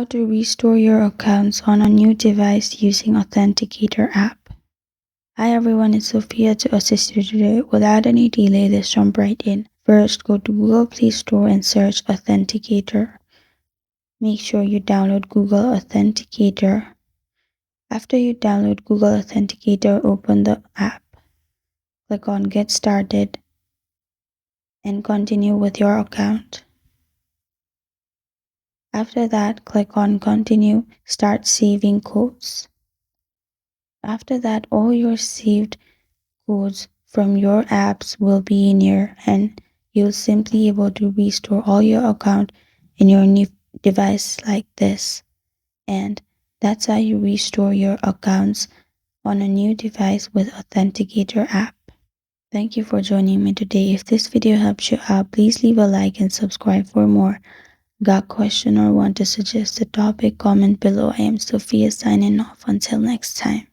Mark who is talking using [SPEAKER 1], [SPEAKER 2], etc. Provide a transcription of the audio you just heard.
[SPEAKER 1] How to restore your accounts on a new device using Authenticator app. Hi everyone, it's Sophia to assist you today. Without any delay, let's jump right in. First, go to Google Play Store and search Authenticator. Make sure you download Google Authenticator. After you download Google Authenticator, open the app. Click on Get Started and continue with your account. After that, click on Continue, start saving codes. After that, all your saved codes from your apps will be in here, and you'll simply able to restore all your account in your new device like this. And that's how you restore your accounts on a new device with Authenticator app. Thank you for joining me today. If this video helps you out, please leave a like and subscribe for more. Got a question or want to suggest a topic? Comment below. I am Sophia signing off. Until next time.